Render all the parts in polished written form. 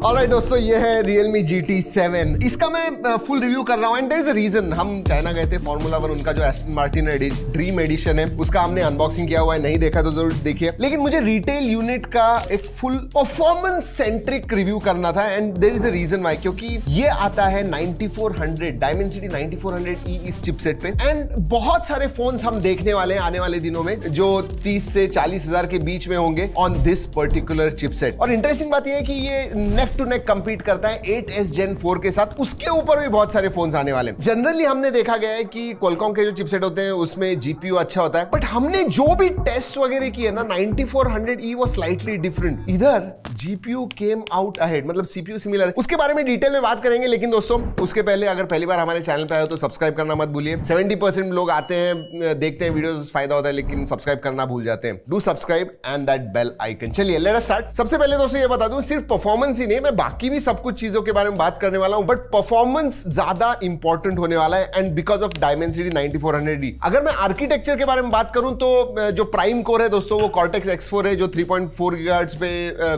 Alright दोस्तों, ये है Realme GT7। इसका मैं फुल रिव्यू कर रहा हूँ and there is a reason. हम चाइना गए थे, फॉर्मूला 1 उनका जो एस्टन मार्टिन ड्रीम एडिशन है उसका हमने अनबॉक्सिंग किया हुआ है, नहीं देखा तो जरूर देखिए। लेकिन मुझे रिटेल यूनिट का एक फुल परफॉर्मेंस सेंट्रिक रिव्यू करना था and there is a reason why, क्योंकि ये आता है 9400 Dimensity 9400E इस चिपसेट पे एंड बहुत सारे फोन्स हम देखने वाले हैं आने वाले दिनों में जो 30 से 40 हजार के बीच में होंगे ऑन दिस पर्टिकुलर चिपसेट। और इंटरेस्टिंग बात यह है कि ये नेक टू नेक कंपीट करता है 8s Gen 4 के साथ। उसके ऊपर भी बहुत सारे फोन्स आने वाले हैं। जनरली हमने देखा गया है कि Qualcomm के जो चिपसेट होते हैं उसमें जीपीयू अच्छा होता है, बट हमने जो भी टेस्ट वगैरह किए ना 9400E वो स्लाइटली डिफरेंट। इधर जीपीयू केम आउट अहेड, मतलब सीपीयू सिमिलर है। उसके बारे में डिटेल में बात करेंगे, लेकिन दोस्तों उसके पहले अगर पहली बार हमारे चैनल पे आए हो तो सब्सक्राइब करना मत भूलिए। 70% लोग आते हैं, देखते हैं वीडियोस, फायदा होता है, लेकिन सब्सक्राइब करना भूल जाते हैं। Do subscribe and that bell icon. चलिए लेट अस स्टार्ट। सबसे पहले दोस्तों ये बता दूं, सिर्फ परफॉर्मेंस ही नहीं, मैं बाकी भी सब कुछ चीजों के बारे में बात करने वाला हूं, बट परफॉर्मेंस ज्यादा इंपॉर्टेंट होने वाला है and because of Dimensity 9400D। अगर मैं आर्किटेक्चर के बारे में बात करूं तो जो प्राइम कोर है दोस्तों वो Cortex X4 है जो 3.4 GHz पे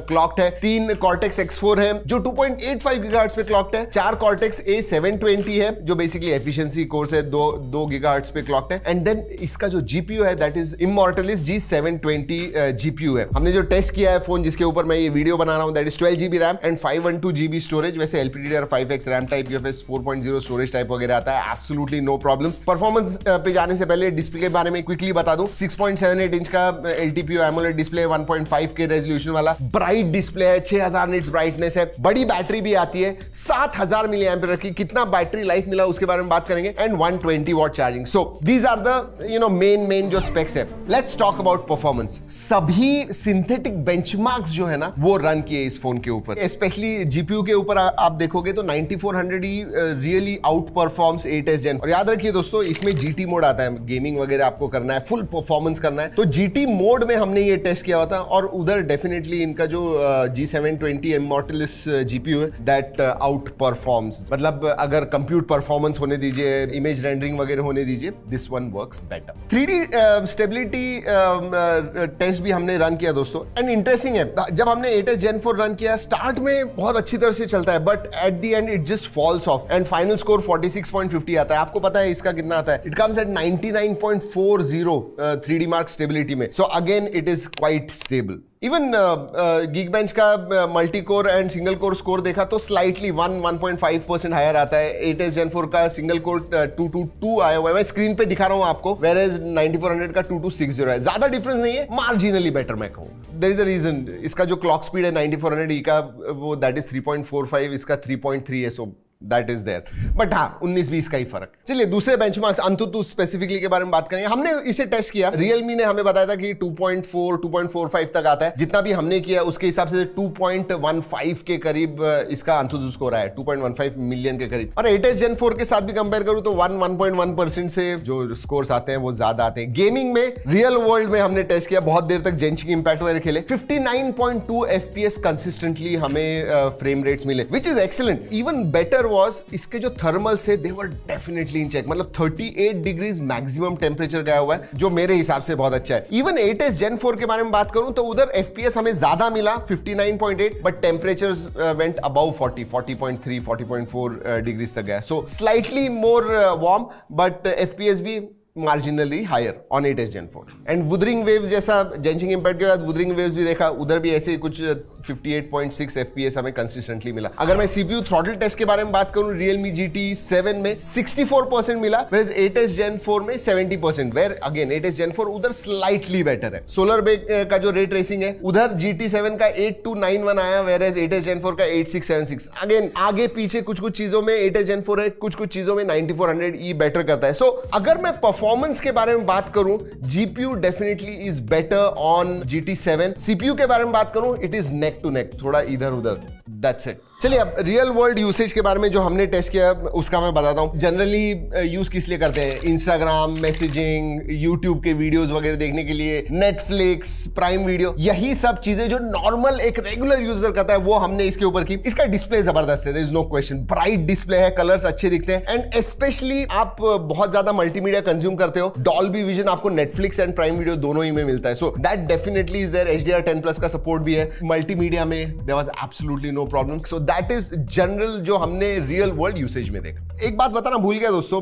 क्लॉक्ड है। 3 Cortex X4 है जो 2.85 GHz पे क्लॉक्ड है। 4 Cortex A720 है जो बेसिकली एफिशिएंसी कोर्स है, 2 GHz पे क्लॉक्ड है। एंड देन इसका जो जीपीयू है that is Immortalis G720 GPU है। हमने जो टेस्ट किया है फोन जिसके ऊपर मैं ये वीडियो बना रहा हूं that is 12GB RAM and 512GB storage. वैसे LPDDR5X RAM type, UFS 4.0 storage type वगैरह आता है, एब्सोल्युटली नो प्रॉब्लम्स। परफॉर्मेंस पे जाने से पहले डिस्प्ले के बारे में क्विकली बता दूं, 6.78 इंच का LTPO AMOLED display, 1.5K resolution वाला ब्राइट डिस्प्ले है, 6000 निट्स ब्राइटनेस है, बड़ी बैटरी भी आती है, 7000 मिली एम्पीयर की। कितना बैटरी लाइफ मिला उसके बारे में बात करेंगे and 120 watt charging. So these are the main जो स्पेक्स है। Let's talk about performance. सभी सिंथेटिक बेंचमार्क्स जो है ना वो रन किए इस फोन के ऊपर, स्पेशली जीपीयू के ऊपर आप देखोगे तो 9400E really out performs 8s Gen। और याद रखिए दोस्तों इसमें जीटी मोड आता है, गेमिंग वगैरह आपको करना है, फुल परफॉर्मेंस करना है तो जीटी मोड में हमने ये टेस्ट किया हुआ था। और उधर डेफिनेटली इनका जो G720 Immortalis जीपीयू है दैट आउट परफॉर्म्स, मतलब अगर कंप्यूट परफॉर्मेंस होने दीजिए, इमेज रेंडरिंग वगैरह होने दीजिए, this one works better. 3D stability test भी हमने रन किया दोस्तों एंड इंटरेस्टिंग है, जब हमने 8s Gen 4 रन किया स्टार्ट में बहुत अच्छी तरह से चलता है but at the end it just falls off and final score 46.50 आता है। आपको पता है इसका कितना आता है? It comes at 99.40 3D mark stability में। So again it is quite stable. Even Geekbench का multi core and single core score देखा तो स्लाइटली 1.5% हायर आता है। 8s Gen 4 का सिंगल कोर 222 आया हुआ है, मैं स्क्रीन पे दिखा रहा हूं आपको, whereas 9400 का 2260 है। ज्यादा डिफरेंस नहीं है, मार्जिनली बेटर मैं कहूं। देयर इज अ रीजन, इसका जो क्लॉक स्पीड है 9400E का वो दैट इज 3.45, इसका 3.3 है, so that is there. But हाँ 19-20 का ही फर्क। चलिए दूसरे बेंचमार्क्स अंतुतु स्पेसिफिकली के बारे में बात करेंगे। हमने इसे टेस्ट किया, रियलमी ने हमें बताया था कि 2.4 2.45 तक आता है। जितना भी हमने किया उसके हिसाब से 2.15 के करीब इसका अंतुतु स्कोर आया, 2.15 मिलियन के करीब। और 8s Gen 4 के साथ भी कंपेयर करूं तो 1.1% से जो स्कोर्स आते हैं वो ज्यादा आते हैं। गेमिंग में रियल वर्ल्ड में हमने टेस्ट किया, बहुत देर तक जेंचिंग इंपैक्ट वगैरह खेले, 59.2 FPS कंसिस्टेंटली हमें फ्रेम रेट्स मिले, which is excellent. Even better was इसके जो थर्मल्स है they were definitely in check, मतलब 38 डिग्रीज मैक्सिमम टेम्परेचर गया हुआ है जो मेरे हिसाब से बहुत अच्छा है। इवन 8s Gen 4 के बारे में बात करूं तो उधर FPS हमें ज्यादा मिला 59.8, but temperatures went above 40.3 40.4 degrees तक गया, so slightly more warm but FPS भी marginally higher on 8s Gen 4। And Wuthering Waves, जैसा जेंचिंग इंपैक्ट के बाद वुदरिंग वेव्स भी देखा, उधर भी ऐसे कुछ 58.6 FPS हमें कंसिस्टेंटली मिला। अगर मैं सीपीयू थ्रॉटल टेस्ट के बारे में बात करूं Realme GT7 में 64% मिला, whereas 8s Gen 4 में 70%, where again 8s Gen 4 उधर स्लाइटली बेटर है। सोलर बेक का जो रे ट्रेसिंग है उधर GT7 का 8291 आया, whereas 8s Gen 4 का 8676। अगेन आगे पीछे कुछ चीजों में 8s Gen 4 है, कुछ चीजों में 9400E बेटर करता है। सो अगर मैं परफॉर्मेंस के बारे में बात करूं, GPU definitely is better on GT7। CPU के बारे में बात करूं, it is neck to neck, थोड़ा इधर उधर, दैट्स इट। चलिए अब रियल वर्ल्ड यूसेज के बारे में जो हमने टेस्ट किया उसका मैं बताता हूँ। जनरली यूज किस लिए करते हैं? इंस्टाग्राम, मैसेजिंग, यूट्यूब के वीडियोस वगैरह देखने के लिए, नेटफ्लिक्स, प्राइम वीडियो, यही सब चीजें जो नॉर्मल एक रेगुलर यूजर करता है वो हमने इसके ऊपर की। इसका डिस्प्ले जबरदस्त है, there is no question, bright display है, कलर्स अच्छे दिखते हैं एंड स्पेशली आप बहुत ज्यादा मल्टीमीडिया कंज्यूम करते हो, डॉल्बी विजन आपको नेटफ्लिक्स एंड प्राइम वीडियो दोनों ही में मिलता है, so that definitely is there. HDR10+ का सपोर्ट भी है, मल्टीमीडिया में there was absolutely no problem, so that is general जो हमने रियल वर्ल्ड यूसेज में देखा। एक बात बताना भूल गया दोस्तों,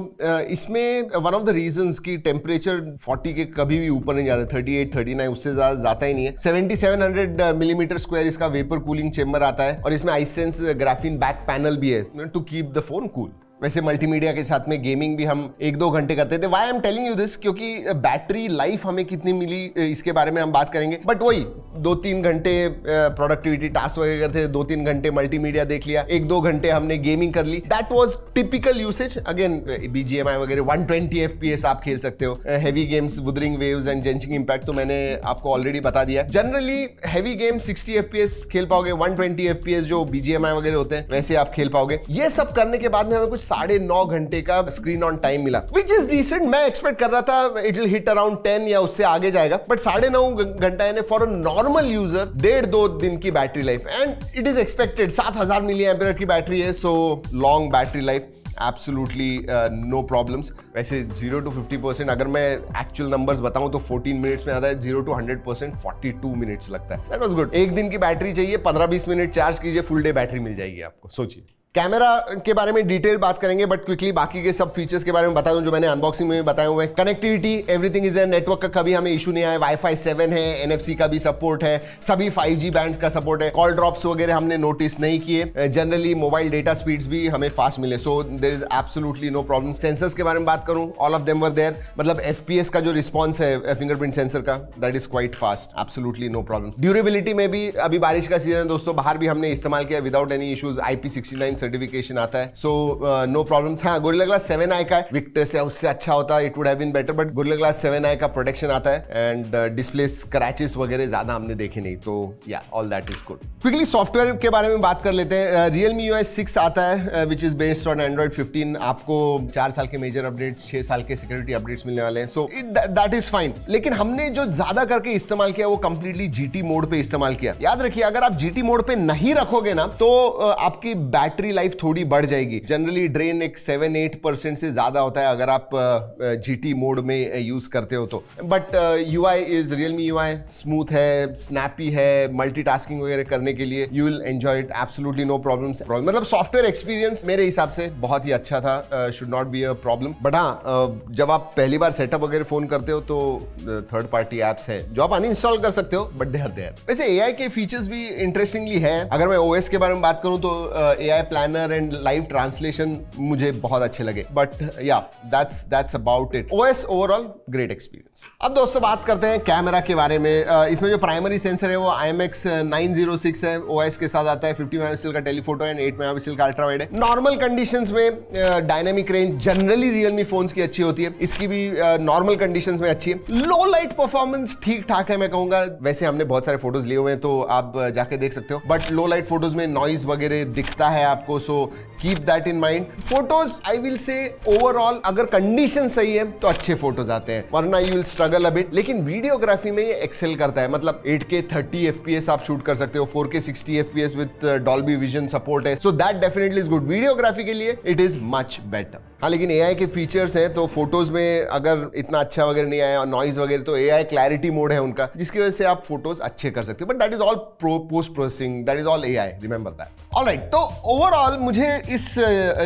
इसमें वन ऑफ द रीजंस की टेम्परेचर 40 के कभी भी ऊपर नहीं जाता, 38, 39 उससे ज्यादा जाता ही नहीं है। 7700 मिलीमीटर स्क्वायर इसका वेपर कूलिंग चेंबर आता है और इसमें आइसेंस ग्राफीन बैक पैनल भी है to keep the phone cool. वैसे मल्टीमीडिया के साथ में गेमिंग भी हम 1-2 घंटे करते थे। Why I am telling you this, क्योंकि बैटरी लाइफ हमें कितनी मिली इसके बारे में हम बात करेंगे, बट वही 2-3 घंटे प्रोडक्टिविटी टास्क वगैरह करते थे, 2-3 घंटे मल्टीमीडिया देख लिया, 1-2 घंटे हमने गेमिंग कर ली, that was typical usage. Again BGMI वगैरह 120 FPS आप खेल सकते हो। Heavy games Wuthering Waves and Genshin Impact तो मैंने आपको ऑलरेडी बता दिया। जनरली हैवी गेम 60 FPS खेल पाओगे, 120 FPS जो BGMI वगैरह होते हैं वैसे आप खेल पाओगे। ये सब करने के बाद में हमें कुछ 9.5 घंटे का स्क्रीन ऑन टाइम मिला, विच इज डिसेंट। मैं एक्सपेक्ट कर रहा था इट विल हिट अराउंड 10 या उससे आगे जाएगा, बट 9.5 घंटा यानी फॉर अ नॉर्मल यूजर 1.5-2 दिन की battery life and it is expected. 7000 milli ampere की बैटरी है, so long battery life, absolutely no problems. वैसे 0 to 50% अगर मैं एक्चुअल नंबर्स बताऊं तो 14 मिनट्स में आता है, 0 to 100% 42 मिनट्स लगता है। That was good. एक दिन की बैटरी चाहिए, 15-20 मिनट चार्ज कीजिए, फुल डे बैटरी मिल जाएगी आपको। सोचिए। कैमरा के बारे में डिटेल बात करेंगे, बट क्विकली बाकी के सब फीचर्स के बारे में बता दूं जो मैंने अनबॉक्सिंग में बताए हुए हैं। Connectivity everything is there, network का कभी हमें इशू नहीं आया, Wi-Fi 7 है, NFC का भी सपोर्ट है, सभी 5G बैंड्स का सपोर्ट है, कॉल ड्रॉप्स वगैरह हमने नोटिस नहीं किए। जनरली मोबाइल डेटा स्पीड्स भी हमें फास्ट मिले, so there is absolutely no problem. Sensors के बारे में बात करूं, all of them were there, मतलब FPS का जो रिस्पॉन्स है फिंगरप्रिंट सेंसर का, that is quite fast, absolutely no problem. Durability में भी अभी बारिश का सीजन है दोस्तों, बाहर भी हमने इस्तेमाल किया without any issues, IP69 certification आता है, सो नो प्रॉब्लम्स। हाँ, Gorilla Glass 7i का है, विक्टस या उससे अच्छा होता, it would have been better, but Gorilla Glass 7i का प्रोटेक्शन आता है एंड डिस्प्ले स्क्रैचेस वगैरह ज्यादा हमने देखे नहीं, तो या all that is good. Quickly software के बारे में बात कर लेते हैं। Realme UI 6 आता है which is based on Android 15। आपको 4 साल के मेजर अपडेट्स, 6 साल के सिक्योरिटी अपडेट्स मिलने वाले हैं, सो दैट इज फाइन। लेकिन हमने जो ज्यादा करके इस्तेमाल किया वो कंप्लीटली GT मोड पे इस्तेमाल किया। याद रखिए, अगर आप GT मोड पे नहीं रखोगे ना तो आपकी बैटरी लाइफ थोड़ी बढ़ जाएगी। जनरली ड्रेन एक 7-8% से ज्यादा होता है अगर आप GT मोड में यूज करते हो तो, but UI is Realme UI smooth है, स्नैपी है, मल्टीटास्किंग वगैरह करने के लिए you will enjoy it, absolutely no problems. मतलब सॉफ्टवेयर एक्सपीरियंस मेरे हिसाब से बहुत ही अच्छा था, should not be a problem. But हाँ, जब आप पहली बार सेटअप वगैरह फोन करते हो तो थर्ड पार्टी एप्स है जो आप अनइंस्टॉल कर सकते हो, बट दे आर देयर। वैसे AI के फीचर्स भी इंटरेस्टिंगली है। अगर मैं OS के बारे में बात करूं तो AI planner and live translation मुझे बहुत अच्छे लगे, but yeah that's about it. OS overall great experience. अब दोस्तों बात करते हैं कैमरा के बारे में। इसमें जो प्राइमरी सेंसर है वो IMX906 है, OS के साथ आता है। 50 मेगापिक्सल का टेलीफोटो एंड 8 मेगापिक्सल का अल्ट्रा वाइड है। नॉर्मल कंडीशंस में dynamic range generally Realme phones की अच्छी होती है, इसकी भी नॉर्मल कंडीशंस में अच्छी है। लो लाइट परफॉर्मेंस ठीक ठाक है मैं कहूंगा। वैसे हमने बहुत सारे फोटोज लिए हुए हैं तो आप जाके देख सकते हो, बट लो लाइट फोटोज में नॉइज वगैरह दिखता है आपको, so keep that in mind. Photos I will से ओवरऑल अगर कंडीशन सही है तो अच्छे फोटोज आते हैं, वरना you will struggle a bit. लेकिन वीडियोग्राफी में ये एक्सेल करता है, मतलब 8K 30 FPS आप शूट कर सकते हो, 4K 60 FPS with Dolby Vision support है, so that definitely is good. Videography के लिए इट इज मच बेटर। हाँ, लेकिन AI के फीचर्स हैं तो फोटोज में अगर इतना अच्छा वगैरह नहीं आया और नॉइज वगैरह, तो AI क्लैरिटी मोड है उनका, जिसकी वजह से आप फोटोज अच्छे कर सकते हो, but that is all post processing, that is all AI, remember that. Alright, तो ओवरऑल मुझे इस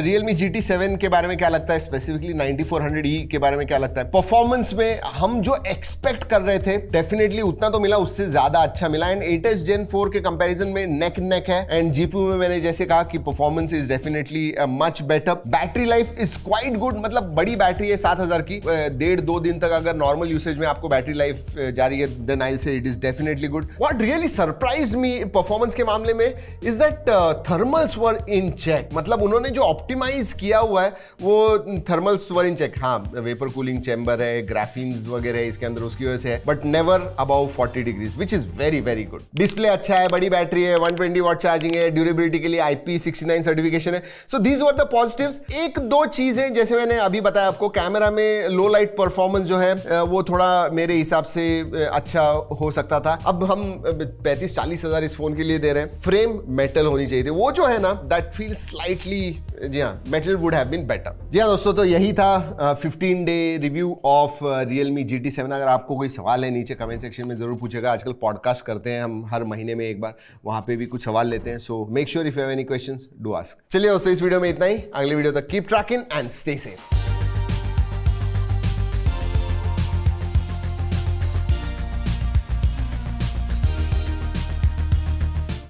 Realme GT 7 के बारे में क्या लगता है, स्पेसिफिकली 9400E के बारे में क्या लगता है। परफॉर्मेंस में हम जो एक्सपेक्ट कर रहे थे डेफिनेटली उतना तो मिला, उससे ज्यादा अच्छा मिला, एंड 8S Gen 4 के कंपैरिजन में नेक है। एंड GPU में मैंने जैसे कहा कि performance is definitely much better. Battery life is quite good, मतलब बड़ी बैटरी है 7000 की, 1.5-2 दिन तक अगर नॉर्मल यूसेज में आपको बैटरी लाइफ जा रही है then I will say it is definitely good. What really surprised me performance के मामले में is that thermals were in check, मतलब उन्होंने जो ऑप्टिमाइज किया हुआ है वो थर्मल्स वर इन चेक। हाँ, वेपर कूलिंग चैम्बर है, ग्राफीन्स वगैरह है इसके अंदर, उसकी वजह से है, but never about 40 degrees which is very very good. Display अच्छा है, बड़ी बैटरी है, 120 वॉट चार्जिंग है, ड्यूरेबिलिटी के लिए IP69 सर्टिफिकेशन है। So these were the positives. एक दो चीजें जैसे मैंने अभी बताया आपको, कैमरा में लो लाइट परफॉर्मेंस जो है वो थोड़ा मेरे हिसाब से अच्छा हो सकता था। अब हम 35-40 हजार इस फोन के लिए दे रहे हैं, फ्रेम मेटल होनी चाहिए थी, वो जो है ना दैट फील स्लाइटली, जी हाँ, metal would have been better. जी हाँ दोस्तों, तो यही था 15 day review of Realme GT7। अगर आपको कोई सवाल है नीचे कमेंट सेक्शन में जरूर पूछेगा। आजकल पॉडकास्ट करते हैं हम हर महीने में एक बार, वहां पे भी कुछ सवाल लेते हैं। So make sure if you have any questions do ask. चलिए दोस्तों, इस वीडियो में इतना ही। अगले वीडियो तक keep trekking and stay safe.